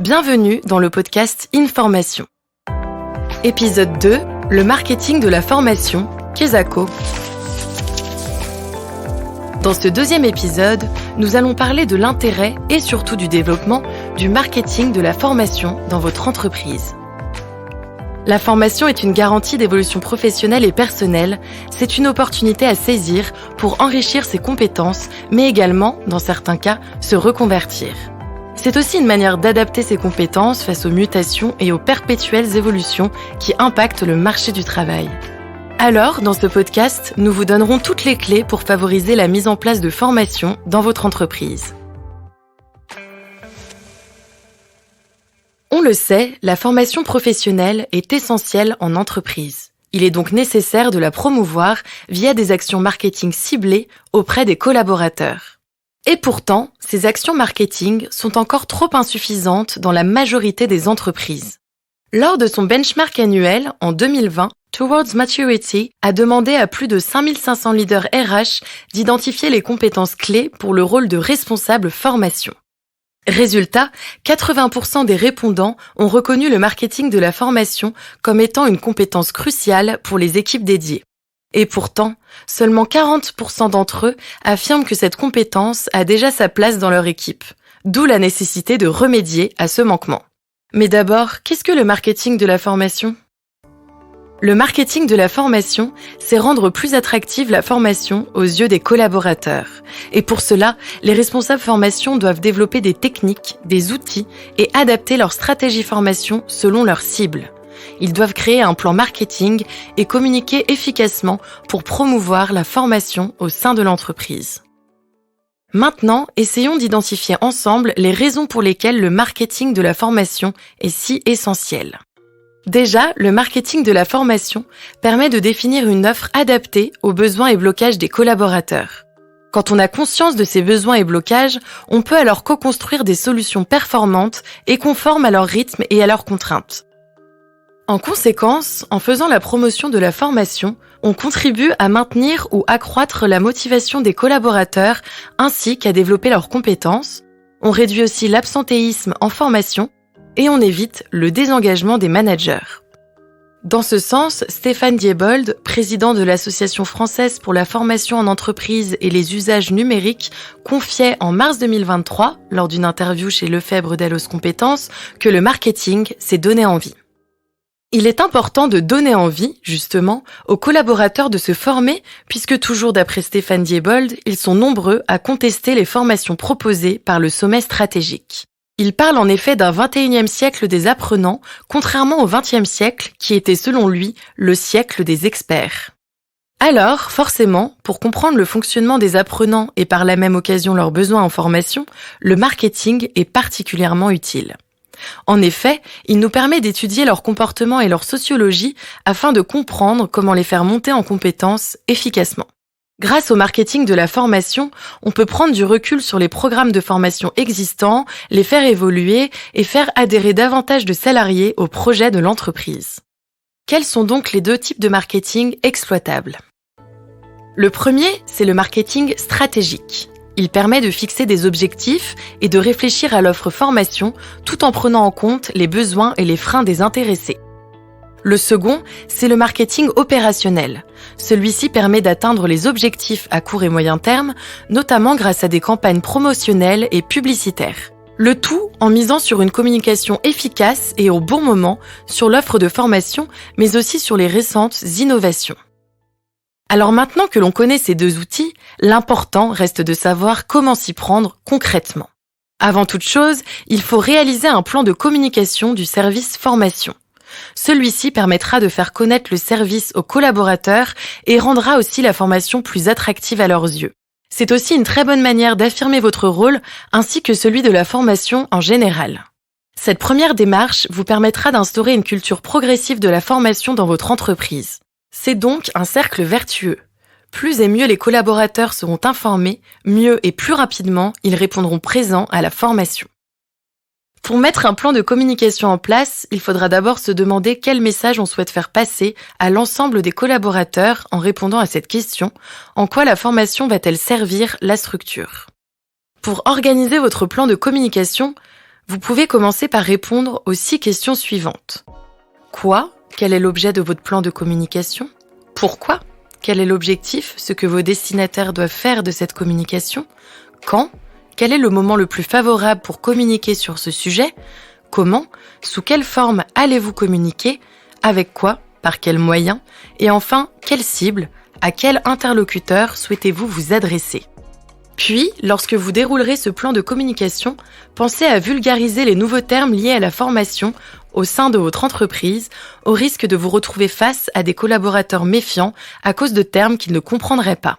Bienvenue dans le podcast Information. Épisode 2, le marketing de la formation, Kesako. Dans ce deuxième épisode, nous allons parler de l'intérêt et surtout du développement du marketing de la formation dans votre entreprise. La formation est une garantie d'évolution professionnelle et personnelle. C'est une opportunité à saisir pour enrichir ses compétences, mais également, dans certains cas, se reconvertir. C'est aussi une manière d'adapter ses compétences face aux mutations et aux perpétuelles évolutions qui impactent le marché du travail. Alors, dans ce podcast, nous vous donnerons toutes les clés pour favoriser la mise en place de formations dans votre entreprise. On le sait, la formation professionnelle est essentielle en entreprise. Il est donc nécessaire de la promouvoir via des actions marketing ciblées auprès des collaborateurs. Et pourtant, ces actions marketing sont encore trop insuffisantes dans la majorité des entreprises. Lors de son benchmark annuel, en 2020, Towards Maturity a demandé à plus de 5500 leaders RH d'identifier les compétences clés pour le rôle de responsable formation. Résultat, 80% des répondants ont reconnu le marketing de la formation comme étant une compétence cruciale pour les équipes dédiées. Et pourtant, seulement 40% d'entre eux affirment que cette compétence a déjà sa place dans leur équipe, d'où la nécessité de remédier à ce manquement. Mais d'abord, qu'est-ce que le marketing de la formation ? Le marketing de la formation, c'est rendre plus attractive la formation aux yeux des collaborateurs. Et pour cela, les responsables formation doivent développer des techniques, des outils et adapter leur stratégie formation selon leur cible. Ils doivent créer un plan marketing et communiquer efficacement pour promouvoir la formation au sein de l'entreprise. Maintenant, essayons d'identifier ensemble les raisons pour lesquelles le marketing de la formation est si essentiel. Déjà, le marketing de la formation permet de définir une offre adaptée aux besoins et blocages des collaborateurs. Quand on a conscience de ces besoins et blocages, on peut alors co-construire des solutions performantes et conformes à leur rythme et à leurs contraintes. En conséquence, en faisant la promotion de la formation, on contribue à maintenir ou accroître la motivation des collaborateurs ainsi qu'à développer leurs compétences. On réduit aussi l'absentéisme en formation et on évite le désengagement des managers. Dans ce sens, Stéphane Diebold, président de l'Association française pour la formation en entreprise et les usages numériques, confiait en mars 2023, lors d'une interview chez Lefebvre Dallos Compétences, que le marketing, c'est donner envie. Il est important de donner envie, justement, aux collaborateurs de se former, puisque toujours d'après Stéphane Diebold, ils sont nombreux à contester les formations proposées par le sommet stratégique. Il parle en effet d'un 21e siècle des apprenants, contrairement au 20e siècle, qui était selon lui le siècle des experts. Alors, forcément, pour comprendre le fonctionnement des apprenants et par la même occasion leurs besoins en formation, le marketing est particulièrement utile. En effet, il nous permet d'étudier leur comportement et leur sociologie afin de comprendre comment les faire monter en compétences efficacement. Grâce au marketing de la formation, on peut prendre du recul sur les programmes de formation existants, les faire évoluer et faire adhérer davantage de salariés au projet de l'entreprise. Quels sont donc les deux types de marketing exploitables ? Le premier, c'est le marketing stratégique. Il permet de fixer des objectifs et de réfléchir à l'offre formation tout en prenant en compte les besoins et les freins des intéressés. Le second, c'est le marketing opérationnel. Celui-ci permet d'atteindre les objectifs à court et moyen terme, notamment grâce à des campagnes promotionnelles et publicitaires. Le tout en misant sur une communication efficace et au bon moment sur l'offre de formation, mais aussi sur les récentes innovations. Alors maintenant que l'on connaît ces deux outils, l'important reste de savoir comment s'y prendre concrètement. Avant toute chose, il faut réaliser un plan de communication du service formation. Celui-ci permettra de faire connaître le service aux collaborateurs et rendra aussi la formation plus attractive à leurs yeux. C'est aussi une très bonne manière d'affirmer votre rôle ainsi que celui de la formation en général. Cette première démarche vous permettra d'instaurer une culture progressive de la formation dans votre entreprise. C'est donc un cercle vertueux. Plus et mieux les collaborateurs seront informés, mieux et plus rapidement ils répondront présents à la formation. Pour mettre un plan de communication en place, il faudra d'abord se demander quel message on souhaite faire passer à l'ensemble des collaborateurs en répondant à cette question, en quoi la formation va-t-elle servir la structure ? Pour organiser votre plan de communication, vous pouvez commencer par répondre aux 6 questions suivantes. Quoi ? Quel est l'objet de votre plan de communication ? Pourquoi ? Quel est l'objectif, ce que vos destinataires doivent faire de cette communication ? Quand ? Quel est le moment le plus favorable pour communiquer sur ce sujet ? Comment ? Sous quelle forme allez-vous communiquer ? Avec quoi ? Par quels moyens ? Et enfin, quelle cible ? À quel interlocuteur souhaitez-vous vous adresser ? Puis, lorsque vous déroulerez ce plan de communication, pensez à vulgariser les nouveaux termes liés à la formation au sein de votre entreprise, au risque de vous retrouver face à des collaborateurs méfiants à cause de termes qu'ils ne comprendraient pas.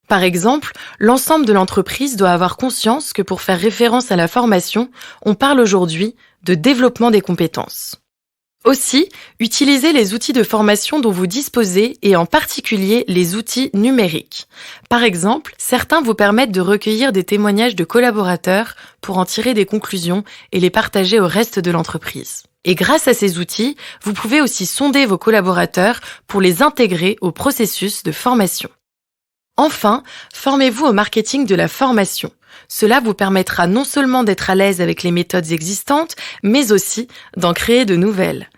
Par exemple, l'ensemble de l'entreprise doit avoir conscience que pour faire référence à la formation, on parle aujourd'hui de développement des compétences. Aussi, utilisez les outils de formation dont vous disposez et en particulier les outils numériques. Par exemple, certains vous permettent de recueillir des témoignages de collaborateurs pour en tirer des conclusions et les partager au reste de l'entreprise. Et grâce à ces outils, vous pouvez aussi sonder vos collaborateurs pour les intégrer au processus de formation. Enfin, formez-vous au marketing de la formation. Cela vous permettra non seulement d'être à l'aise avec les méthodes existantes, mais aussi d'en créer de nouvelles.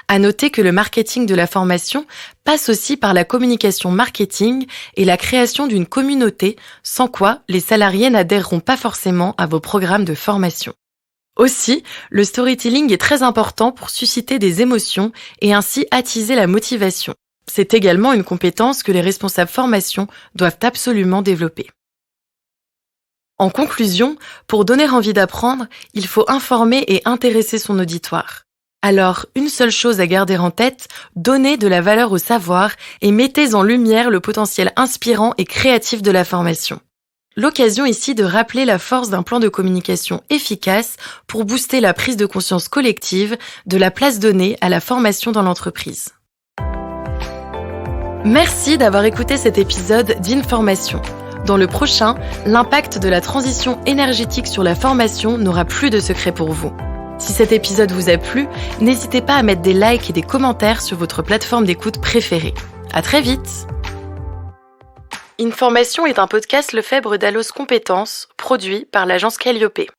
À noter que le marketing de la formation passe aussi par la communication marketing et la création d'une communauté, sans quoi les salariés n'adhéreront pas forcément à vos programmes de formation. Aussi, le storytelling est très important pour susciter des émotions et ainsi attiser la motivation. C'est également une compétence que les responsables formation doivent absolument développer. En conclusion, pour donner envie d'apprendre, il faut informer et intéresser son auditoire. Alors, une seule chose à garder en tête, donnez de la valeur au savoir et mettez en lumière le potentiel inspirant et créatif de la formation. L'occasion ici de rappeler la force d'un plan de communication efficace pour booster la prise de conscience collective de la place donnée à la formation dans l'entreprise. Merci d'avoir écouté cet épisode d'Information. Dans le prochain, l'impact de la transition énergétique sur la formation n'aura plus de secret pour vous. Si cet épisode vous a plu, n'hésitez pas à mettre des likes et des commentaires sur votre plateforme d'écoute préférée. À très vite! Information est un podcast Lefebvre d'Allos Compétences, produit par l'agence Calliope.